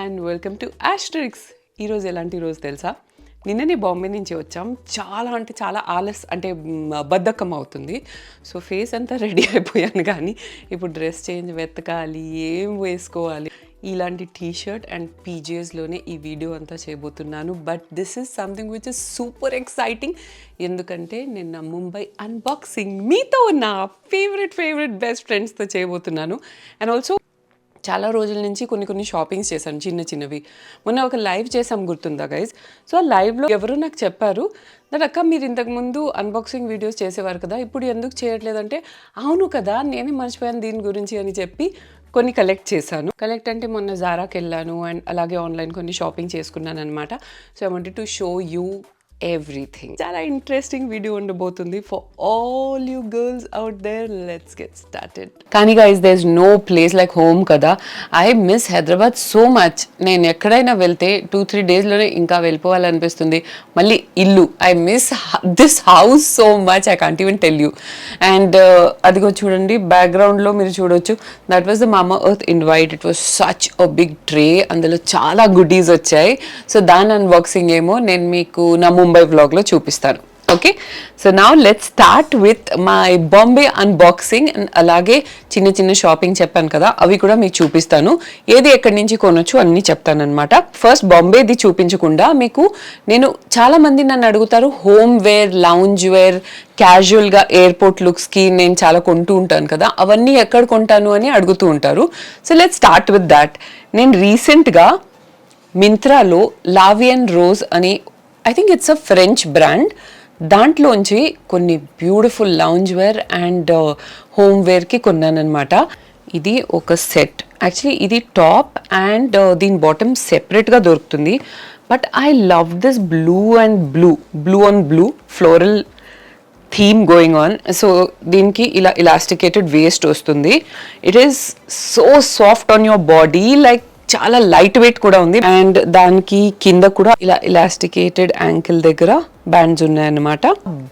And welcome to Ashtrixx. ఈరోజు ఎలాంటి రోజు తెలుసా? నిన్ననే బాంబే నుంచి వచ్చాం. చాలా ఆలస్ అంటే బద్ధకం అవుతుంది. సో ఫేస్ అంతా రెడీ అయిపోయాను, కానీ ఇప్పుడు డ్రెస్ చేంజ్ వెతకాలి, ఏం వేసుకోవాలి. ఇలాంటి టీషర్ట్ అండ్ పీజేస్లోనే ఈ వీడియో అంతా చేయబోతున్నాను. But this is something which is super exciting. ఎందుకంటే నిన్న ముంబై అన్బాక్సింగ్ మీతో నా ఫేవరెట్ బెస్ట్ ఫ్రెండ్స్తో చేయబోతున్నాను. అండ్ ఆల్సో చాలా రోజుల నుంచి కొన్ని షాపింగ్స్ చేశాను, చిన్నవి. మొన్న ఒక లైవ్ చేసాం, గుర్తుందా గైజ్? సో ఆ లైవ్లో ఎవరు నాకు చెప్పారు, దట్ అక్క మీరు ఇంతకుముందు అన్బాక్సింగ్ వీడియోస్ చేసేవారు కదా, ఇప్పుడు ఎందుకు చేయట్లేదంటే, అవును కదా నేనే మర్చిపోయాను దీని గురించి అని చెప్పి కొన్ని కలెక్ట్ చేశాను. కలెక్ట్ అంటే మొన్న జారాకి వెళ్ళాను అండ్ అలాగే ఆన్లైన్ కొన్ని షాపింగ్ చేసుకున్నాను అనమాట. So I wanted to show you everything. చాలా ఇంట్రెస్టింగ్ వీడియో ఉండబోతుంది for all you girls out there. Let's get started. కానీ guys, there is no place like home కదా. I miss Hyderabad so much. నేను ఎక్కడైనా వెళ్తే 2-3 డేస్లోనే ఇంకా వెళ్ళిపోవాలనిపిస్తుంది. మళ్ళీ ఇల్లు, I miss this house so much, I can't even tell you. And అదిగో చూడండి, బ్యాక్గ్రౌండ్లో మీరు చూడొచ్చు, that was the MamaEarth invite. It was such a big tray, అందులో చాలా గుడ్డీస్ వచ్చాయి. సో దాని అన్బాక్సింగ్ ఏమో నేను మీకు నా ముంబై వ్లాగ్లో చూపిస్తాను. Okay, so now let's start with my Bombay unboxing. And అలాగే చిన్న షాపింగ్ చెప్పాను కదా, అవి కూడా మీకు చూపిస్తాను. ఏది ఎక్కడి నుంచి కొనొచ్చు అన్నీ చెప్తాను అనమాట. ఫస్ట్ బాంబేది చూపించకుండా మీకు, నేను చాలా మంది నన్ను అడుగుతారు హోమ్ వేర్, లౌంజ్ వేర్, క్యాజువల్గా ఎయిర్పోర్ట్ లుక్స్కి నేను చాలా కొంటూ ఉంటాను కదా, అవన్నీ ఎక్కడ కొంటాను అని అడుగుతూ ఉంటారు. So let's start with that. నేను రీసెంట్గా మింత్రాలో లావియన్ రోజ్ అని, I think it's a French brand, దాంట్లోంచి కొన్ని beautiful lounge wear and home వేర్కి కొన్నానమాట. ఇది ఒక సెట్. యాక్చువల్లీ ఇది టాప్ అండ్ దీని బాటమ్ సెపరేట్గా దొరుకుతుంది. But I love this blue on blue floral theme going on. So దీనికి ఇలా ఇలాస్టికేటెడ్ వేస్ట్ వస్తుంది. It is so soft on your body, like చాలా లైట్ వెయిట్ కూడా ఉంది. అండ్ దానికి కింద కూడా ఇలా ఇలాస్టికేటెడ్ యాంకిల్ దగ్గర బ్యాండ్స్ ఉన్నాయన్నమాట.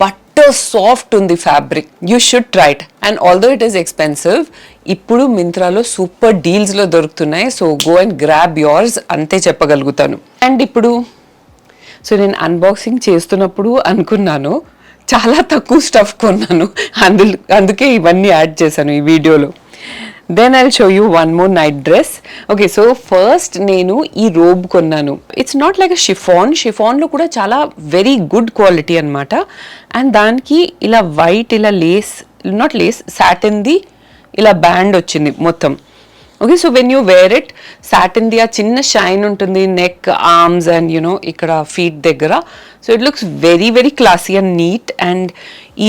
బట్టర్ సాఫ్ట్ ఉంది fabric. You should try it. And although it is expensive, ఇప్పుడు మింత్రాలో సూపర్ డీల్స్ లో దొరుకుతున్నాయి. So go and grab yours, అంతే చెప్పగలుగుతాను. అండ్ ఇప్పుడు సో నేను అన్బాక్సింగ్ చేస్తున్నప్పుడు అనుకున్నాను చాలా తక్కువ స్టఫ్ కొన్నాను, అందుకే ఇవన్నీ యాడ్ చేశాను ఈ వీడియోలో. Then I'll show you one more night dress. Okay, so first నేను ఈ రోబ్ కొన్నాను. ఇట్స్ నాట్ లైక్ అ షిఫాన్లో కూడా చాలా వెరీ గుడ్ క్వాలిటీ అనమాట. అండ్ దానికి ఇలా వైట్, ఇలా సాటిన్ది ఇలా బ్యాండ్ వచ్చింది మొత్తం. Okay, so when you wear it, సాటిన్ది ఆ చిన్న షైన్ ఉంటుంది నెక్, ఆర్మ్స్ అండ్ యునో ఇక్కడ ఫీట్ దగ్గర. So it looks very classy and neat. And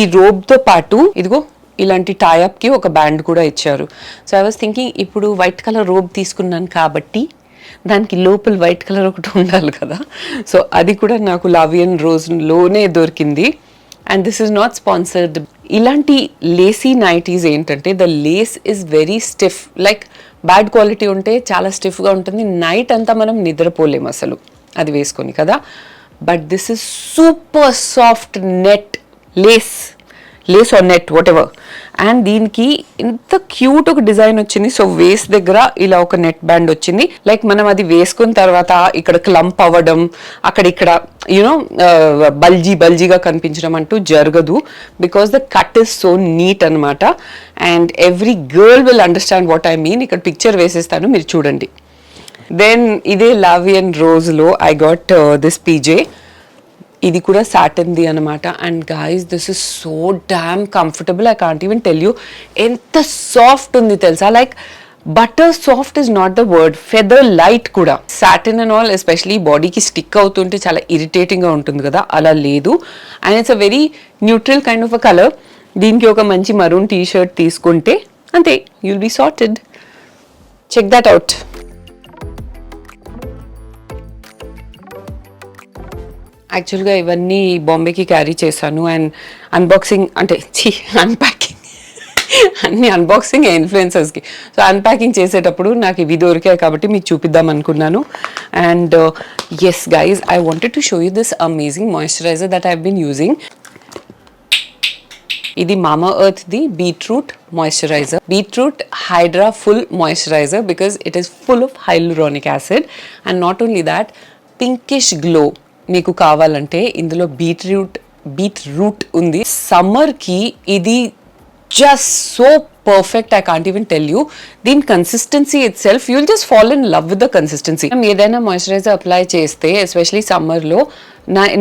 ఈ రోబ్తో పాటు ఇదిగో ఇలాంటి టైఅప్కి ఒక బ్యాండ్ కూడా ఇచ్చారు. సో ఐ వాజ్ థింకింగ్, ఇప్పుడు వైట్ కలర్ రోబ్ తీసుకున్నాను కాబట్టి దానికి లోపల వైట్ కలర్ ఒకటి ఉండాలి కదా. సో అది కూడా నాకు లావియన్ రోజ్లోనే దొరికింది. And this is not sponsored. ఇలాంటి లేసీ నైటీస్ ఏంటంటే the lace is very stiff, like bad quality ఉంటే చాలా స్టిఫ్గా ఉంటుంది. నైట్ అంతా మనం నిద్రపోలేము అసలు అది వేసుకొని కదా. But this is super soft net lace or net whatever. And దీనికి ఎంత క్యూట్ ఒక డిజైన్ వచ్చింది. సో వేస్ట్ దగ్గర ఇలా ఒక నెట్ బ్యాండ్ వచ్చింది. లైక్ మనం అది వేసుకున్న తర్వాత ఇక్కడ క్లంప్ అవ్వడం, అక్కడ యూనో బల్జీగా కనిపించడం అంటూ జరగదు, because the cut is so neat అనమాట. And every girl will understand what I mean. ఇక్కడ పిక్చర్ వేసేస్తాను, మీరు చూడండి. దెన్ ఇదే లావియన్ రోజ్లో ఐ గాట్ దిస్ పీజే. ఇది కూడా సాటిన్ది అనమాట. And guys, this is so damn comfortable, I can't even tell you. ఎంత సాఫ్ట్ ఉంది తెలుసా, like butter soft is not the word, feather light కూడా. సాటిన్ అండ్ ఆల్ ఎస్పెషలీ బాడీకి స్టిక్ అవుతుంటే చాలా ఇరిటేటింగ్గా ఉంటుంది కదా, అలా లేదు. And it's a very neutral kind of a colour. దీనికి ఒక మంచి మరూన్ టీ షర్ట్ తీసుకుంటే అంతే, you'll be sorted. Check that out. యాక్చువల్గా ఇవన్నీ బాంబేకి క్యారీ చేశాను. అండ్ అన్బాక్సింగ్ అంటే అన్ప్యాకింగ్ అన్ని అన్బాక్సింగ్ ఇన్ఫ్లుయెన్సర్స్కి. సో అన్ప్యాకింగ్ చేసేటప్పుడు నాకు ఇవి దొరికాయి కాబట్టి మీకు చూపిద్దాం అనుకున్నాను. And yes guys, I wanted to show you this amazing moisturiser that I have been using. ఇది MamaEarth the beetroot moisturiser. Beetroot hydra full moisturiser because it is full of hyaluronic acid. And not only that, pinkish glow మీకు కావాలంటే ఇందులో beetroot ఉంది. సమ్మర్కి ఇది just so perfect, I can't even tell you. దీని consistency it self, you will just fall in love with the consistency. ఏదైనా moisturiser apply చేస్తే especially సమ్మర్లో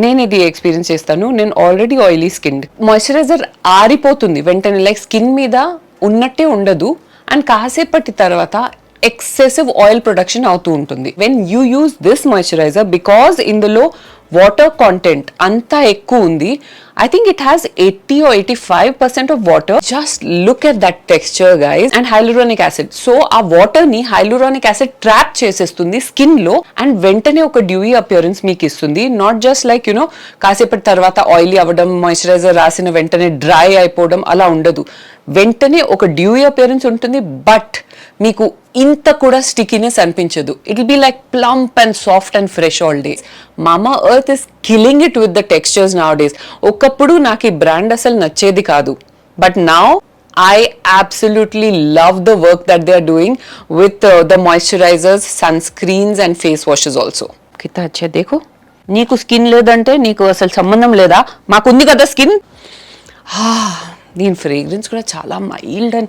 నేను ఇది ఎక్స్పీరియన్స్ చేస్తాను. నేను ఆల్రెడీ ఆయిలీ స్కిన్, మాయిశ్చరైజర్ ఆరిపోతుంది వెంటనే, లైక్ స్కిన్ మీద ఉన్నట్టే ఉండదు. అండ్ కాసేపటి తర్వాత ఎక్సెసివ్ ఆయిల్ ప్రొడక్షన్ అవుతూ ఉంటుంది. When you use this moisturiser, because ఇందులో వాటర్ కాంటెంట్ అంతా ఎక్కువ ఉంది, I think it has 80 or 85% of water. Just look at that texture, guys. And hyaluronic acid. So, ఆ water ని hyaluronic acid trap చేసేస్తుంది skin లో, and వెంటనే ఒక dewy appearance మీకు ఇస్తుంది. Not just like, you know, కాసేపటి తర్వాత ఆయిలీ అవ్వడం, మాయిశ్చరైజర్ రాసిన వెంటనే డ్రై అయిపోవడం అలా ఉండదు. వెంటనే ఒక dewy appearance ఉంటుంది, బట్ మీకు ఇంత కూడా స్టికీనెస్ అనిపించదు. It will be like plump and soft and fresh all days. MamaEarth is killing it with the textures now days. ఒకప్పుడు నాకు ఈ బ్రాండ్ అసలు నచ్చేది కాదు, but now I absolutely love the work that they are doing with the moisturizers, sunscreens and face washes also. कितना अच्छा है देखो. నీకు స్కిన్ లేదంటే నీకు అసలు సంబంధం లేదా, మాకుంది కదా స్కిన్. దీని ఫ్రేగ్రెన్స్ కూడా చాలా మైల్డ్ అండ్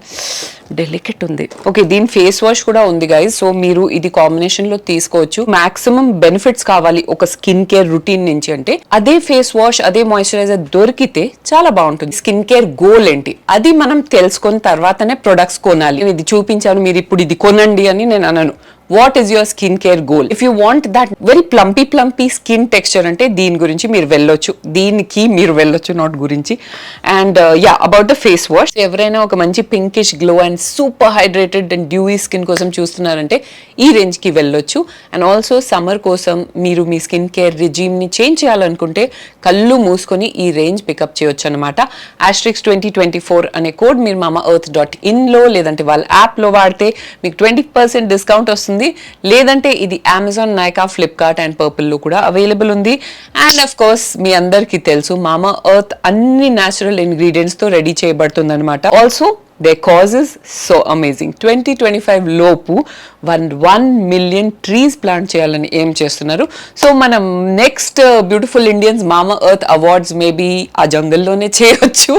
డెలికేట్ ఉంది. ఓకే, దీని ఫేస్ వాష్ కూడా ఉంది గైస్. సో మీరు ఇది కాంబినేషన్ లో తీసుకోవచ్చు. మాక్సిమం బెనిఫిట్స్ కావాలి ఒక స్కిన్ కేర్ రొటీన్ నుంచి అంటే అదే ఫేస్ వాష్, అదే మాయిశ్చరైజర్ దొరికితే చాలా బాగుంటుంది. స్కిన్ కేర్ గోల్ ఏంటి అది మనం తెలుసుకున్న తర్వాతనే ప్రొడక్ట్స్ కొనాలి. నేను ఇది చూపించాను, మీరు ఇప్పుడు ఇది కొనండి అని నేను అనను. What is your skin care goal? If you want that very plumpy skin texture అంటే దీని గురించి మీరు వెళ్ళొచ్చు, దీనికి మీరు వెళ్ళొచ్చు, నాట్ గురించి. And yeah, about the face wash, ఎవరైనా ఒక మంచి pinkish glow and super hydrated and dewy skin కోసం చూస్తున్నారంటే ఈ రేంజ్ కి వెళ్ళొచ్చు. అండ్ ఆల్సో సమ్మర్ కోసం మీరు మీ స్కిన్ కేర్ రిజీమ్ ని చేంజ్ చేయాలనుకుంటే కళ్ళు మూసుకొని ఈ రేంజ్ పికప్ చేయొచ్చు అనమాట. Ashtrixx 2024 అనే కోడ్ మీరు mamaearth.in లో లేదంటే వాళ్ళ యాప్ లో వాడితే మీకు 20% డిస్కౌంట్ వస్తుంది. లేదంటే ఇది Amazon, Nykaa, Flipkart and purple లో కూడా అవైలబుల్ ఉంది. అండ్ అఫ్ కోర్స్ మీ అందరికీ తెలుసు MamaEarth అన్ని న్యాచురల్ ఇంగ్రీడియంట్స్ తో రెడీ చేయబడుతుంది అనమాట. Also their cause is so amazing. 2025 లోపు 1 million trees plant చేయాలని ఏం చేస్తున్నారు. సో మనం next beautiful Indians MamaEarth awards maybe ఆ జంగల్లోనే చేయొచ్చు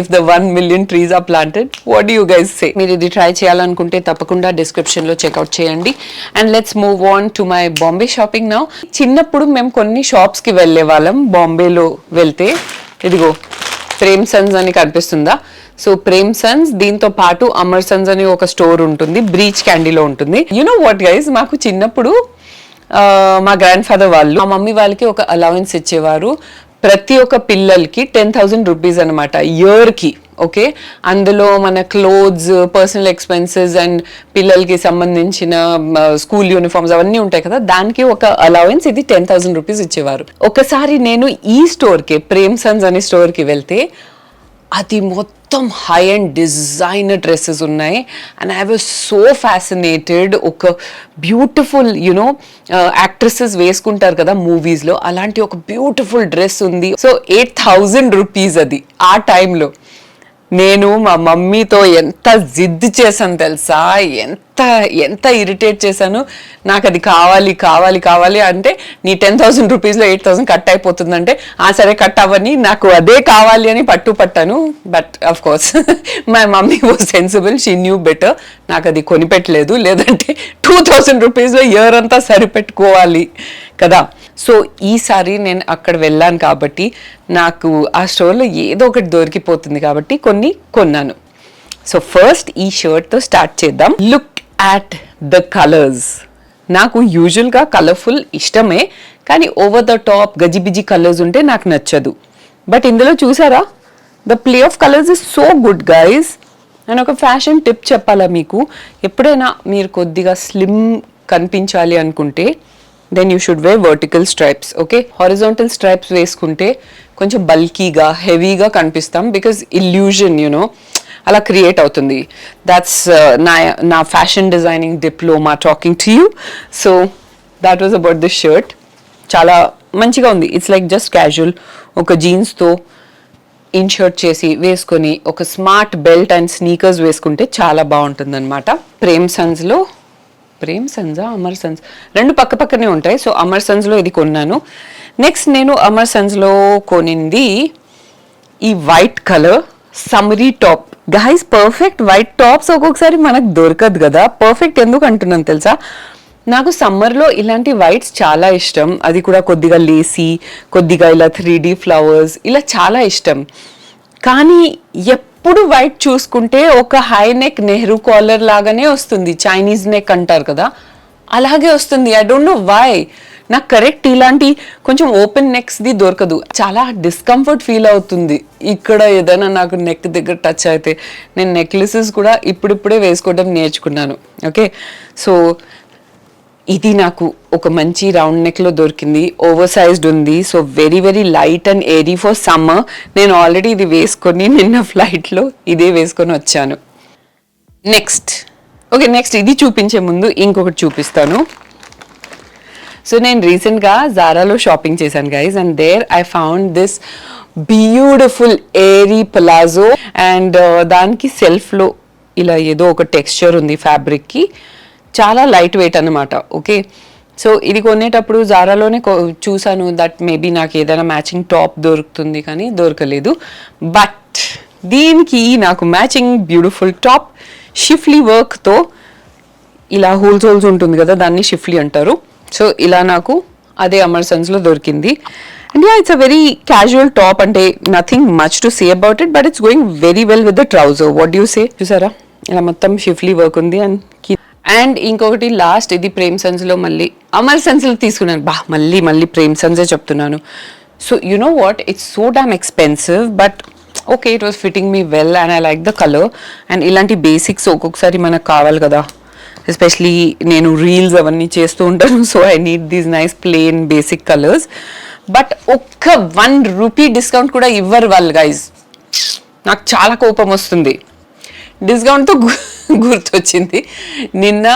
if the 1 million trees are planted. What do you guys say? మీరు ఇది ట్రై చేయాలనుకుంటే తప్పకుండా డిస్క్రిప్షన్ లో చెక్అవుట్ చేయండి. And let's move on to my Bombay shopping now. చిన్నప్పుడు మేము కొన్ని షాప్స్ కి వెళ్ళే వాళ్ళం. బాంబేలో వెళ్తే ఇదిగో ప్రేమ్ సన్స్ అని కనిపిస్తుందా? సో ప్రేమ్ సన్స్, దీంతో పాటు అమర్ సన్స్ అని ఒక స్టోర్ ఉంటుంది, బ్రీచ్ క్యాండీలో ఉంటుంది. యు నో వాట్ గైస్, మాకు చిన్నప్పుడు మా గ్రాండ్ ఫాదర్ వాళ్ళు, మా మమ్మీ వాళ్ళకి ఒక అలవెన్స్ ఇచ్చేవారు. ప్రతి ఒక్క పిల్లలకి 10,000 రూపీస్ అనమాట ఇయర్ కి. ఓకే, అందులో మన క్లోత్స్, పర్సనల్ ఎక్స్పెన్సెస్ అండ్ పిల్లలకి సంబంధించిన స్కూల్ యూనిఫామ్స్ అవన్నీ ఉంటాయి కదా, దానికి ఒక అలవెన్స్ ఇది 10,000 రూపీస్ ఇచ్చేవారు. ఒకసారి నేను ఈ స్టోర్కి, ప్రేమ్ సన్స్ అనే స్టోర్కి వెళ్తే అది మొత్తం హై అండ్ డిజైనర్ డ్రెస్సెస్ ఉన్నాయి. And I was so fascinated. ఒక బ్యూటిఫుల్ యునో యాక్ట్రెసెస్ వేసుకుంటారు కదా మూవీస్లో, అలాంటి ఒక బ్యూటిఫుల్ డ్రెస్ ఉంది. సో 8,000 రూపీస్ అది. ఆ టైంలో నేను మా మమ్మీతో ఎంత జిద్దు చేశాను తెలుసా, ఎంత ఇరిటేట్ చేశాను. నాకు అది కావాలి కావాలి కావాలి అంటే, నీ 10,000 రూపీస్లో 8,000 కట్ అయిపోతుందంటే, సరే కట్ అవ్వని, నాకు అదే కావాలి అని పట్టాను. But of course my mummy was sensible, she knew better. నాకు అది కొనిపెట్టలేదు, లేదంటే 2,000 రూపీస్లో ఇయర్ అంతా సరిపెట్టుకోవాలి కదా. సో ఈసారి నేను అక్కడ వెళ్ళాను కాబట్టి నాకు ఆ స్టోర్లో ఏదో ఒకటి దొరికిపోతుంది కాబట్టి కొన్ని కొన్నాను. సో ఫస్ట్ ఈ షర్ట్తో స్టార్ట్ చేద్దాం. Look at the colors. నాకు యూజువల్గా కలర్ఫుల్ ఇష్టమే, కానీ ఓవర్ ద టాప్ గజిబిజి కలర్స్ ఉంటే నాకు నచ్చదు. బట్ ఇందులో చూసారా, the play of colours is so good guys. నేను ఒక ఫ్యాషన్ టిప్ చెప్పాలా మీకు, ఎప్పుడైనా మీరు కొద్దిగా స్లిమ్ కనిపించాలి అనుకుంటే then you should wear vertical stripes. Okay, horizontal stripes వేసుకుంటే కొంచెం బల్కీగా, హెవీగా కనిపిస్తాం, బికాజ్ ఇల్యూజన్ యునో అలా క్రియేట్ అవుతుంది. దాట్స్ నా fashion designing diploma talking to you. So that was about this shirt. చాలా మంచిగా ఉంది. ఇట్స్ లైక్ జస్ట్ క్యాజువల్, ఒక జీన్స్తో ఇన్షర్ట్ చేసి వేసుకొని ఒక స్మార్ట్ బెల్ట్ అండ్ స్నీకర్స్ వేసుకుంటే చాలా బాగుంటుంది అనమాట. ప్రేమ్ సన్స్లో అమర్ సన్స్ రెండు పక్క పక్కనే ఉంటాయి. సో అమర్ సన్స్లో ఇది కొన్నాను. నెక్స్ట్ నేను అమర్ సన్స్లో కొనింది ఈ white colour summary top. Guys perfect white tops ఒక్కొక్కసారి మనకు దొరకదు కదా. పర్ఫెక్ట్ ఎందుకు అంటున్నాను తెలుసా, నాకు సమ్మర్లో ఇలాంటి వైట్స్ చాలా ఇష్టం. అది కూడా కొద్దిగా లేసీ, కొద్దిగా ఇలా 3D ఫ్లవర్స్ ఇలా చాలా ఇష్టం. కానీ ఎప్పుడు వైట్ చూసుకుంటే ఒక హై నెక్ నెహ్రూ కాలర్ లాగానే వస్తుంది. చైనీస్ నెక్ అంటారు కదా, అలాగే వస్తుంది. I don't know why. నాకు కరెక్ట్ ఇలాంటి కొంచెం ఓపెన్ నెక్స్ది దొరకదు. చాలా డిస్కంఫర్ట్ ఫీల్ అవుతుంది ఇక్కడ ఏదైనా నాకు నెక్ దగ్గర టచ్ అయితే. నేను నెక్లెసెస్ కూడా ఇప్పుడిప్పుడే వేసుకోవడం నేర్చుకున్నాను. ఓకే, సో ఇది నాకు ఒక మంచి రౌండ్ నెక్లో దొరికింది. ఓవర్ సైజ్డ్ ఉంది. So very very light and airy for summer. నేను ఆల్రెడీ ఇది వేసుకొని నిన్న ఫ్లైట్లో ఇదే వేసుకొని వచ్చాను. నెక్స్ట్ ఇది చూపించే ముందు ఇంకొకటి చూపిస్తాను. సో నేను రీసెంట్గా జారాలో షాపింగ్ చేశాను guys, and there I found this beautiful airy palazzo. And దానికి సెల్ఫ్లో ఇలా ఏదో ఒక టెక్స్చర్ ఉంది ఫ్యాబ్రిక్కి. చాలా లైట్ వెయిట్ అనమాట. ఓకే, సో ఇది కొనేటప్పుడు జారాలోనే చూసాను దట్ మేబీ నాకు ఏదైనా మ్యాచింగ్ టాప్ దొరుకుతుంది, కానీ దొరకలేదు. బట్ దీనికి నాకు మ్యాచింగ్ బ్యూటిఫుల్ టాప్ షిఫ్లీ వర్క్తో ఇలా హోల్స్ ఉంటుంది కదా, దాన్ని షిఫ్లీ అంటారు. సో ఇలా నాకు అదే అమర్ సన్స్లో దొరికింది. And yeah, it's a very casual top. అంటే nothing much to say about it, but it's going very well with the trouser. What you say? చూసారా ఇలా మొత్తం షిఫ్లీ వర్క్ ఉంది. అండ్ ఇంకొకటి లాస్ట్, ఇది ప్రేమ్ సన్స్లో మళ్ళీ అమర్ సన్స్లో తీసుకున్నాను. మళ్ళీ ప్రేమ్ సన్సే చెప్తున్నాను. So you know what, it's so damn expensive, but okay, it was fitting me well and I like the colour. And ఇలాంటి బేసిక్స్ ఒక్కొక్కసారి మనకు కావాలి కదా, ఎస్పెషలీ నేను రీల్స్ అవన్నీ చేస్తూ ఉంటాను. So I need these nice plain basic colours. But ఒక్క ₹1 డిస్కౌంట్ కూడా ఇవ్వరు వాళ్ళు గైజ్. నాకు చాలా కోపం వస్తుంది. డిస్కౌంట్తో గుర్తొచ్చింది, నిన్న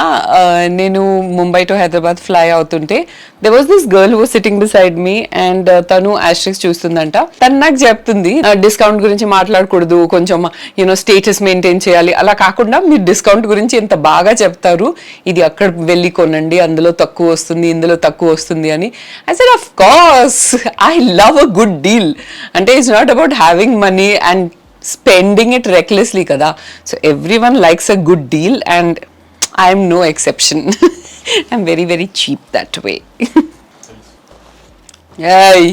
నేను ముంబై టు హైదరాబాద్ ఫ్లై అవుతుంటే they was this girl who was sitting beside me, and తను Ashtrixx చూస్తుందంట. తను నాకు చెప్తుంది డిస్కౌంట్ గురించి మాట్లాడకూడదు, కొంచెం యూనో స్టేటస్ మెయింటైన్ చేయాలి. అలా కాకుండా మీరు డిస్కౌంట్ గురించి ఎంత బాగా చెప్తారు, ఇది అక్కడ వెళ్ళి కొనండి, అందులో తక్కువ వస్తుంది, ఇందులో తక్కువ వస్తుంది అని. I said of course I love a good deal. అంటే it's not about having money and spending it recklessly kada. So everyone likes a good deal and I am no exception. I'm very very cheap that way. Hey,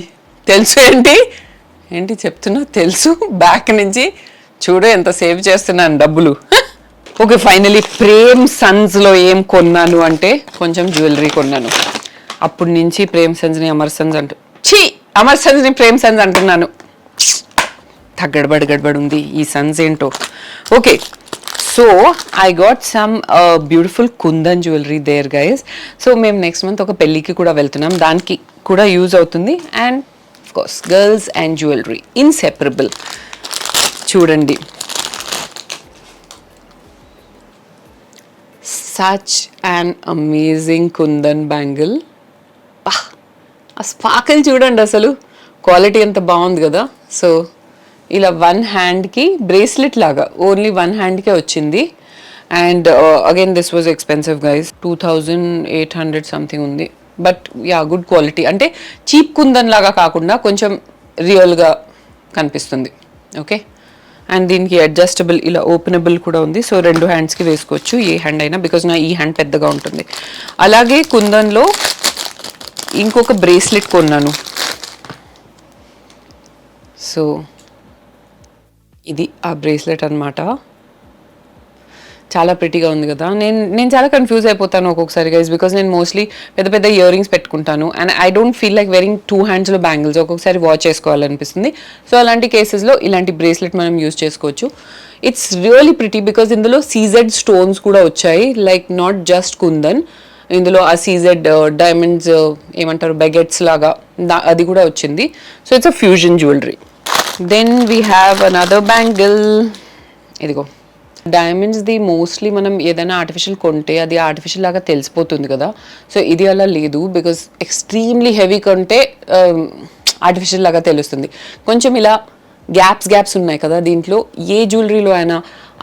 తెలుసు ఏంటి చెప్తున్నా తెలుసు, back నుంచి చూడు ఎంత save చేస్తున్నాను డబ్బులు. ఓకే, ఫైనలీ ప్రేమ్ సన్స్లో ఏం కొన్నాను అంటే కొంచెం జ్యువెలరీ కొన్నాను. అప్పటి నుంచి ప్రేమ్ సన్స్ని అమర్ సన్స్ అమర్ సన్స్ని ప్రేమ్ సన్స్ అంటున్నాను. గడబడి ఉంది ఈ సన్స్ ఏంటో. Okay, so I got some beautiful kundan jewellery there guys. So మేము నెక్స్ట్ మంత్ ఒక పెళ్ళికి కూడా వెళ్తున్నాం, దానికి కూడా యూజ్ అవుతుంది. And of course girls and jewellery inseparable. చూడండి, such an amazing kundan bangle. ఆ స్పార్కిల్ చూడండి, అసలు క్వాలిటీ ఎంత బాగుంది కదా. సో ఇలా వన్ హ్యాండ్కి బ్రేస్లెట్ లాగా ఓన్లీ వన్ హ్యాండ్కే వచ్చింది. And again this was expensive guys, 2800 something ఉంది. But yeah, good quality. అంటే చీప్ కుందన్ లాగా కాకుండా కొంచెం రియల్గా కనిపిస్తుంది. ఓకే, అండ్ దీనికి అడ్జస్టబుల్ ఇలా ఓపెనబుల్ కూడా ఉంది. సో 2 హ్యాండ్స్కి వేసుకోవచ్చు, ఏ హ్యాండ్ అయినా, బికాజ్ నా ఈ హ్యాండ్ పెద్దగా ఉంటుంది. అలాగే కుందన్లో ఇంకొక బ్రేస్లెట్ కొన్నాను. సో ఇది ఆ బ్రేస్లెట్ అనమాట. చాలా ప్రిటీగా ఉంది కదా. నేను చాలా కన్ఫ్యూజ్ అయిపోతాను ఒక్కొక్కసారి గైస్, బికాజ్ నేను మోస్ట్లీ పెద్ద పెద్ద ఇయర్ రింగ్స్ పెట్టుకుంటాను and I don't feel like wearing 2 హ్యాండ్స్లో బ్యాంగిల్స్. ఒక్కొక్కసారి వాచ్ చేసుకోవాలనిపిస్తుంది. సో అలాంటి కేసెస్లో ఇలాంటి బ్రేస్లెట్ మనం యూజ్ చేసుకోవచ్చు. ఇట్స్ రియలీ ప్రిటీ బికాజ్ ఇందులో CZ స్టోన్స్ కూడా వచ్చాయి, లైక్ నాట్ జస్ట్ కుందన్. ఇందులో ఆ CZ డైమండ్స్ ఏమంటారు బెగెట్స్ లాగా అది కూడా వచ్చింది. So it's a fusion jewellery. Then we have another bangle. ఇదిగో డైమండ్స్ది మోస్ట్లీ మనం ఏదైనా ఆర్టిఫిషియల్ కొంటే అది ఆర్టిఫిషియల్ లాగా తెలిసిపోతుంది కదా. సో ఇది అలా లేదు, బికాజ్ ఎక్స్ట్రీమ్లీ హెవీ కొంటే ఆర్టిఫిషియల్ లాగా తెలుస్తుంది. కొంచెం ఇలా గ్యాప్స్ ఉన్నాయి కదా దీంట్లో. ఏ జ్యువెలరీలో అయినా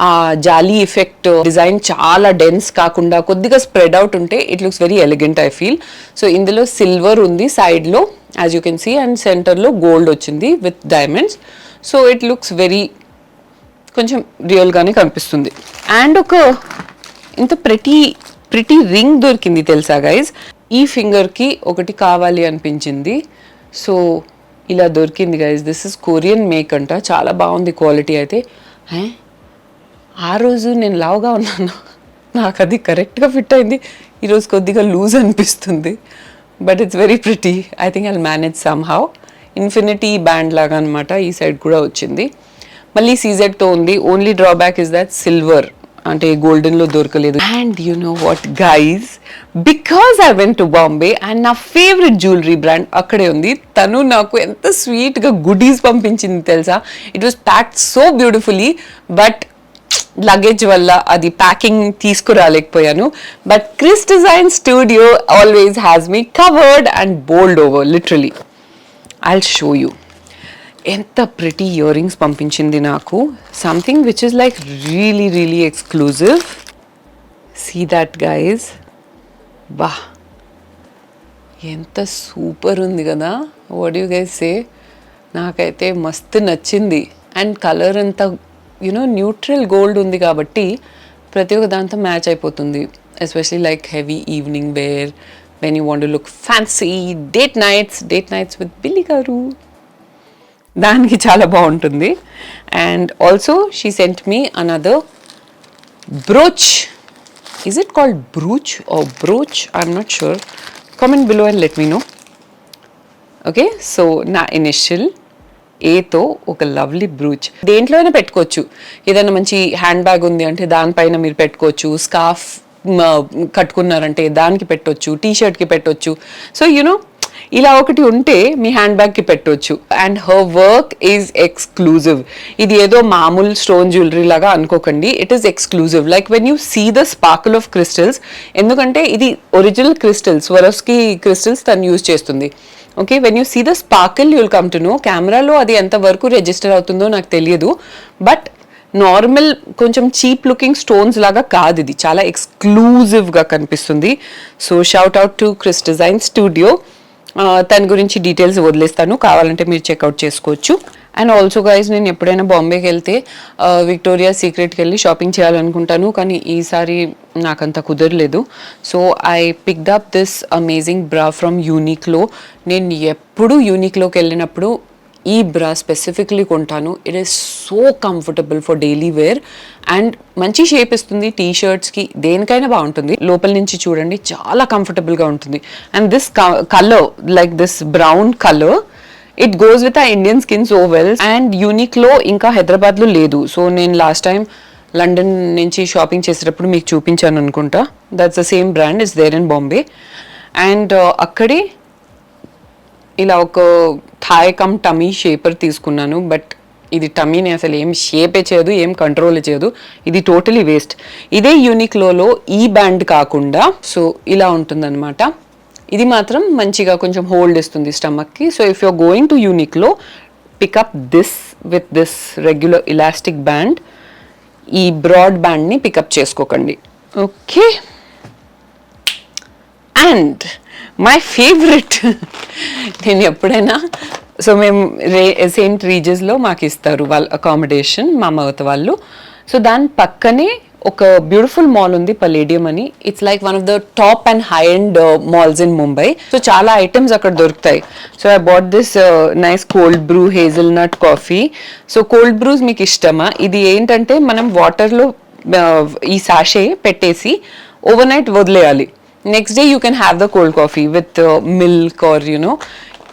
ఆ జాలీ ఎఫెక్ట్ డిజైన్ చాలా డెన్స్ కాకుండా కొద్దిగా స్ప్రెడ్ అవుట్ ఉంటే it looks very elegant I feel. So ఇందులో సిల్వర్ ఉంది సైడ్లో as you can see, and సెంటర్లో గోల్డ్ వచ్చింది with diamonds. So it looks very కొంచెం రియల్గానే కనిపిస్తుంది. అండ్ ఒక ఇంత ప్రిటీ రింగ్ దొరికింది తెలుసా గైజ్. ఈ ఫింగర్కి ఒకటి కావాలి అనిపించింది, సో ఇలా దొరికింది guys. This is Korean make అంట, చాలా బాగుంది క్వాలిటీ అయితే. ఆ రోజు నేను లావుగా ఉన్నాను, నాకు అది కరెక్ట్గా ఫిట్ అయింది. ఈరోజు కొద్దిగా లూజ్ అనిపిస్తుంది, but it's very pretty. I think I'll manage somehow. Infinity band లాగా అనమాట, ఈ సైడ్ కూడా వచ్చింది. మళ్ళీ సీజెడ్తో ఉంది. Only drawback is that silver అంటే గోల్డెన్లో దొరకలేదు. And you know what guys, because I went to Bombay and నా ఫేవరెట్ జ్యువెలరీ బ్రాండ్ అక్కడే ఉంది. తను నాకు ఎంత స్వీట్గా గుడీస్ పంపించింది తెలుసా. It was packed so beautifully, but luggage వల్ల అది ప్యాకింగ్ తీసుకురాలేకపోయాను. But Chris design studio always has me covered and bowled over literally. I'll show you. ఎంత ప్రిటీ ఇయర్ రింగ్స్ పంపించింది నాకు, something which is like really exclusive. See that guys, బా ఎంత super ఉంది కదా. What you guys say? నాకైతే మస్తు నచ్చింది. అండ్ కలర్ అంతా యూనో న్యూట్రల్ గోల్డ్ ఉంది కాబట్టి ప్రతి ఒక్క దాంతో మ్యాచ్ అయిపోతుంది. Especially like heavy evening wear, when you want to look fancy, date nights with Billi గారు, దానికి చాలా బాగుంటుంది. And also she sent me another brooch. Is it called brooch or brooch? I'm not sure. Comment below and let me know. Okay, so నా initial ఏతో ఒక lovely brooch. దేంట్లో అయినా పెట్టుకోవచ్చు. ఏదైనా మంచి హ్యాండ్ బ్యాగ్ ఉంది అంటే దానిపైన మీరు పెట్టుకోవచ్చు. స్కార్ఫ్ కట్టుకున్నారంటే దానికి పెట్టవచ్చు, టీషర్ట్కి పెట్టవచ్చు. సో యూనో ఇలా ఒకటి ఉంటే మీ హ్యాండ్ బ్యాగ్కి పెట్టవచ్చు. And her work is exclusive. ఇది ఏదో మామూలు స్టోన్ జ్యువెలరీ లాగా అనుకోకండి. It is exclusive. Like when you see the sparkle of crystals, ఎందుకంటే ఇది ఒరిజినల్ క్రిస్టల్స్, స్వరోస్కి క్రిస్టల్స్ తను యూజ్ చేస్తుంది. Okay, when you see the sparkle you will come to know. కెమెరాలో అది ఎంతవరకు రిజిస్టర్ అవుతుందో నాకు తెలియదు, బట్ నార్మల్ కొంచెం చీప్ లుకింగ్ స్టోన్స్ లాగా కాదు, ఇది చాలా ఎక్స్క్లూజివ్గా కనిపిస్తుంది. So shout out to Chris design studio. తన గురించి డీటెయిల్స్ వదిలేస్తాను, కావాలంటే మీరు చెక్అవుట్ చేసుకోవచ్చు. అండ్ ఆల్సో గైజ్, నేను ఎప్పుడైనా బాంబేకి వెళ్తే విక్టోరియా సీక్రెట్కి వెళ్ళి షాపింగ్ చేయాలనుకుంటాను, కానీ ఈసారి నాకంత కుదరలేదు. So I picked up this amazing bra from Uniqlo. నేను ఎప్పుడు యూనిక్లోకి వెళ్ళినప్పుడు ఈ బ్రా స్పెసిఫిక్లీ కొంటాను. It is so comfortable for daily wear and మంచి షేప్ ఇస్తుంది. టీషర్ట్స్కి దేనికైనా బాగుంటుంది. లోపల నుంచి చూడండి, చాలా కంఫర్టబుల్గా ఉంటుంది. And this colour, like this brown colour, it goes with uh Indian skin so well. And Uniqlo ఇంకా హైదరాబాద్లో లేదు. సో నేను లాస్ట్ టైం లండన్ నుంచి షాపింగ్ చేసేటప్పుడు మీకు చూపించాను అనుకుంటా. That's the same brand, is there in Bombay. And అక్కడే ఇలా ఒక థాయ్ కమ్ టమీ షేపర్ తీసుకున్నాను, బట్ ఇది టమీని అసలు ఏం షేపే చేయదు, ఏం కంట్రోల్ చేయదు. ఇది టోటలీ వేస్ట్. ఇదే యూనిక్లో ఈ బ్యాండ్ కాకుండా సో ఇలా ఉంటుందన్నమాట. ఇది మాత్రం మంచిగా కొంచెం హోల్డ్ ఇస్తుంది స్టమక్కి. So if you're going to Uniqlo, pick up this with this regular elastic band. ఈ బ్రాడ్ బ్యాండ్ని పికప్ చేసుకోకండి. ఓకే, అండ్ మై ఫేవరెట్, నేను ఎప్పుడైనా సో మేము సెయింట్ రీజెస్లో మాకు ఇస్తారు వాళ్ళ అకామిడేషన్, MamaEarth వాళ్ళు. సో దాని పక్కనే ఒక బ్యూటిఫుల్ మాల్ ఉంది, పలేడియం అని. It's like one of the top and high and malls in Mumbai. So చాలా ఐటమ్స్ అక్కడ దొరుకుతాయి. So I bought this nice cold brew hazelnut coffee. So cold brews మీకు ఇష్టమా? ఇది ఏంటంటే మనం వాటర్లో ఈ సాషే పెట్టేసి ఓవర్ నైట్ వదిలేయాలి. Next day you can have the cold coffee with milk or you know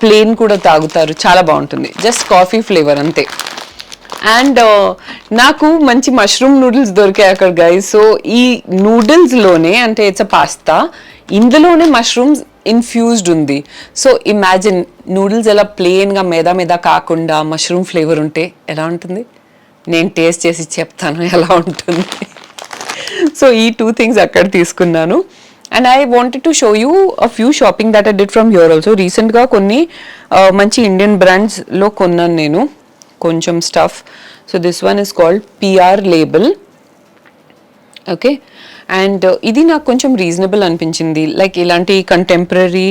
plain కూడా తాగుతారు. చాలా బాగుంటుంది, జస్ట్ కాఫీ ఫ్లేవర్ అంతే. అండ్ నాకు మంచి మష్రూమ్ నూడిల్స్ దొరికాయి అక్కడ గైస్. సో ఈ నూడిల్స్లోనే, అంటే ఇట్స్ అ పాస్తా, ఇందులోనే మష్రూమ్స్ ఇన్ఫ్యూజ్డ్ ఉంది. సో ఇమాజిన్ నూడిల్స్ ఎలా ప్లెయిన్గా మీద కాకుండా మష్రూమ్ ఫ్లేవర్ ఉంటే ఎలా ఉంటుంది? నేను టేస్ట్ చేసి చెప్తాను ఎలా ఉంటుంది. సో ఈ 2 things అక్కడ తీసుకున్నాను. And I wanted to show you a few shopping that I did from here also. రీసెంట్గా కొన్ని మంచి ఇండియన్ బ్రాండ్స్లో కొన్నాను నేను. కొంచెం stuff. So this one is called PR label. Okay, and ఇది నాకు కొంచెం రీజనబుల్ అనిపించింది. లైక్ ఇలాంటి కంటెంపరీ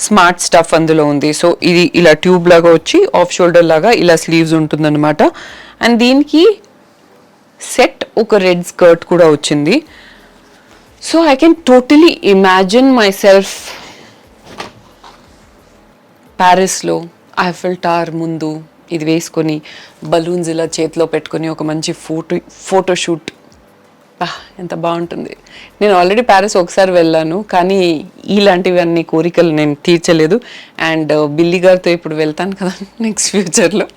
స్మార్ట్ స్టఫ్ అందులో ఉంది. సో ఇది ఇలా ట్యూబ్ లాగా వచ్చి ఆఫ్ షోల్డర్ లాగా ఇలా స్లీవ్స్ ఉంటుందన్నమాట. అండ్ దీనికి సెట్ ఒక రెడ్ స్కర్ట్ కూడా వచ్చింది. So I can totally imagine myself ప్యారిస్లో ఐఫిల్ టవర్ ముందు ఇది వేసుకొని బలూన్స్ ఇలా చేతిలో పెట్టుకొని ఒక మంచి ఫోటోషూట్. ఎంత బాగుంటుంది. నేను ఆల్రెడీ ప్యారిస్ ఒకసారి వెళ్ళాను, కానీ ఇలాంటివన్నీ కోరికలు నేను తీర్చలేదు. అండ్ బిల్లీ గారితో ఇప్పుడు వెళ్తాను కదా నెక్స్ట్ ఫ్యూచర్లో,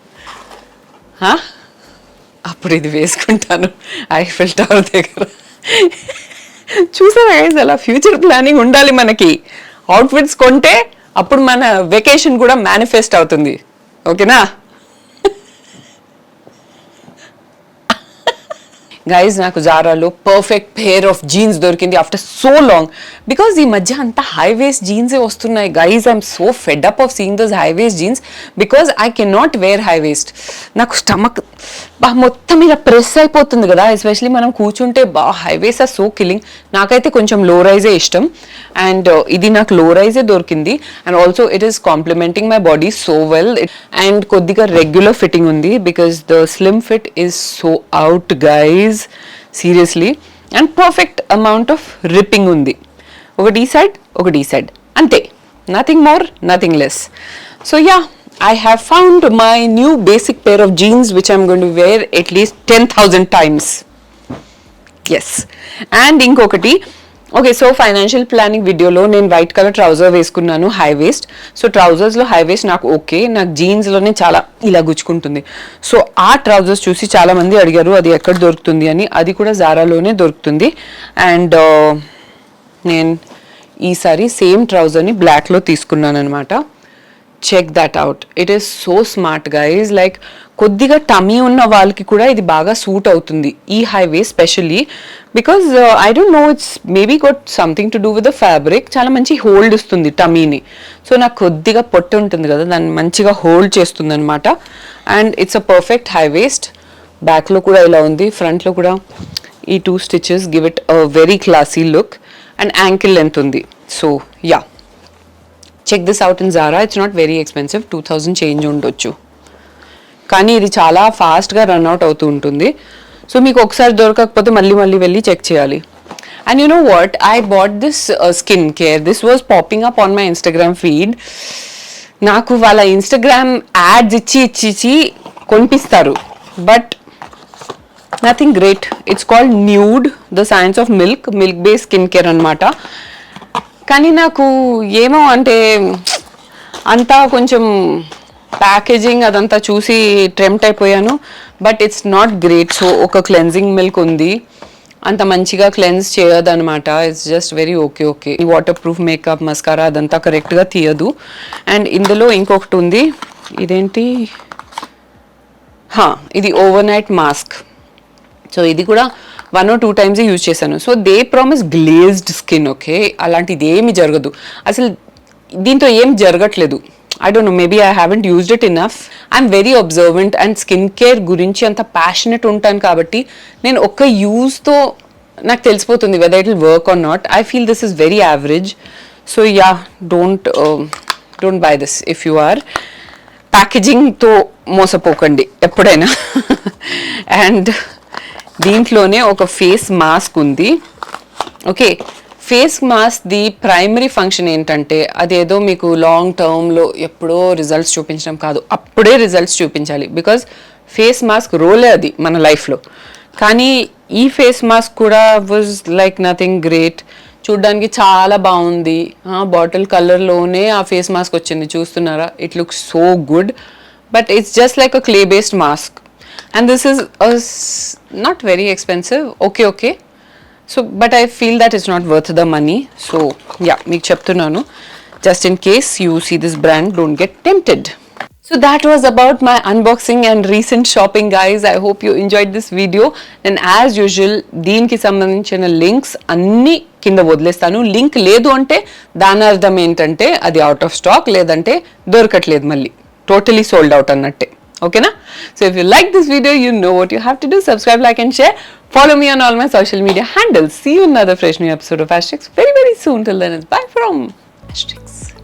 అప్పుడు ఇది వేసుకుంటాను ఐఫిల్ టవర్ దగ్గర. చూసారా గైస్, అలా ఫ్యూచర్ ప్లానింగ్ ఉండాలి మనకి. అవుట్ఫిట్స్ కొంటే అప్పుడు మన వెకేషన్ కూడా మేనిఫెస్ట్ అవుతుంది. ఓకేనా గైజ్? నాకు జారాలో పర్ఫెక్ట్ పేర్ ఆఫ్ జీన్స్ దొరికింది ఆఫ్టర్ సో లాంగ్. బికాజ్ ఈ మధ్య అంతా హై వేస్ట్ జీన్సే వస్తున్నాయి guys. I'm so fed up of seeing those high waist jeans because I can not wear high waist. నాకు స్టమక్ మొత్తం ఇలా ప్రెస్ అయిపోతుంది కదా, ఎస్పెషలీ మనం కూర్చుంటే high waist are so killing. నాకైతే కొంచెం లో రైజే ఇష్టం, అండ్ ఇది నాకు లో రైజే దొరికింది. And also it is complementing my body so well. And కొద్దిగా రెగ్యులర్ ఫిట్టింగ్ ఉంది because the slim fit is so out guys, seriously. And perfect amount of ripping ఉంది. ఒకటి ఈ సైడ్, ఒకటి ఈ సైడ్, అంతే. Nothing more, nothing less. So yeah, I have found my new basic pair of jeans which I'm going to wear at least 10,000 times. Yes. And inkokati, okay, so financial planning video lo నేను white colour trouser వేసుకున్నాను high waist. So trousers లో high waist నాకు okay, నాకు jeans లోనే చాలా ఇలా గుచ్చుకుంటుంది. So ఆ trousers చూసి చాలా మంది అడిగారు అది ఎక్కడ దొరుకుతుంది అని. అది కూడా జారాలోనే దొరుకుతుంది. అండ్ నేను ఈసారి సేమ్ ట్రౌజర్ని బ్లాక్లో తీసుకున్నాను అనమాట. Check that out, it is so smart guys. Like కొద్దిగా టమీ ఉన్న వాళ్ళకి కూడా ఇది బాగా సూట్ అవుతుంది, ఈ హైవే specially. Because I don't know, it's maybe got something to do with the fabric. చాలా మంచి హోల్డ్ ఇస్తుంది టమీని. సో నాకు కొద్దిగా పొట్టు ఉంటుంది కదా, దాన్ని మంచిగా హోల్డ్ చేస్తుంది అనమాట. And it's a perfect high waist. బ్యాక్లో కూడా ఇలా ఉంది, ఫ్రంట్లో కూడా ఈ 2 stitches give it a very classy look. And ankle length ఉంది. So yeah, check this out in Zara. It's not very expensive, 2000 change ఉండొచ్చు. కానీ ఇది చాలా ఫాస్ట్గా రన్ అవుట్ అవుతూ ఉంటుంది. సో మీకు ఒకసారి దొరకకపోతే మళ్ళీ మళ్ళీ వెళ్ళి చెక్ చేయాలి. And you know what, I bought this skin care. This was popping up on my Instagram feed. నాకు వాళ్ళ ఇన్స్టాగ్రామ్ యాడ్స్ ఇచ్చి కొనిపిస్తారు, but nothing great. It's called nude, the science of milk based skin care అనమాట. కానీ నాకు ఏమో అంటే అంతా కొంచెం ప్యాకేజింగ్ అదంతా చూసి టెంప్ట్ అయిపోయాను, but it's not great. So ఒక క్లెన్జింగ్ మిల్క్ ఉంది, అంత మంచిగా క్లెన్స్ చేయదు అనమాట. It's just very okay. ఈ వాటర్ ప్రూఫ్ మేకప్ మస్కారా అదంతా కరెక్ట్గా తీయదు. అండ్ ఇందులో ఇంకొకటి ఉంది, ఇదేంటి, ఇది ఓవర్ నైట్ మాస్క్. సో ఇది కూడా 1 or 2 times యూజ్ చేశాను. So they promise glazed skin. Okay, అలాంటిది ఏమి జరగదు అసలు, దీంతో ఏం జరగట్లేదు. I don't no, maybe I haven't used it enough. I'm very observant and skin care గురించి అంత ప్యాషనెట్ ఉంటాను కాబట్టి నేను ఒక్క యూజ్తో నాకు తెలిసిపోతుంది whether it will work or not. I feel this is very average. So yeah, don't buy this if you are. ప్యాకేజింగ్తో మోసపోకండి ఎప్పుడైనా. అండ్ దీంట్లోనే ఒక ఫేస్ మాస్క్ ఉంది. ఓకే, ఫేస్ మాస్క్ ది ప్రైమరీ ఫంక్షన్ ఏంటంటే అదేదో మీకు లాంగ్ టర్మ్లో ఎప్పుడో రిజల్ట్స్ చూపించడం కాదు, అప్పుడే రిజల్ట్స్ చూపించాలి. బికాజ్ ఫేస్ మాస్క్ రోలే అది మన లైఫ్లో. కానీ ఈ ఫేస్ మాస్క్ కూడా వాజ్ లైక్ నథింగ్ గ్రేట్. చూడ్డానికి చాలా బాగుంది, బాటిల్ కలర్లోనే ఆ ఫేస్ మాస్క్ వచ్చింది, చూస్తున్నారా? It looks so good, but it's just like a clay based mask. And this is not very expensive. Okay. So, but I feel that it's not worth the money. So, yeah, meeku cheptunnanu. Just in case you see this brand, don't get tempted. So that was about my unboxing and recent shopping, guys. I hope you enjoyed this video. And as usual, దీనికి సంబంధించిన links అన్ని కింద వదిలేస్తాను. Link లేదు అంటే దాని అర్థం ఏంటంటే అది అవుట్ ఆఫ్ స్టాక్, లేదంటే దొరకట్లేదు, మళ్ళీ టోటలీ సోల్డ్ అవుట్ అన్నట్టే. Okay na? So if you like this video, you know what you have to do. Subscribe, like and share. Follow me on all my social media handles. See you in another fresh new episode of Ashtrixx very, very soon. Till then, it's bye from Ashtrixx.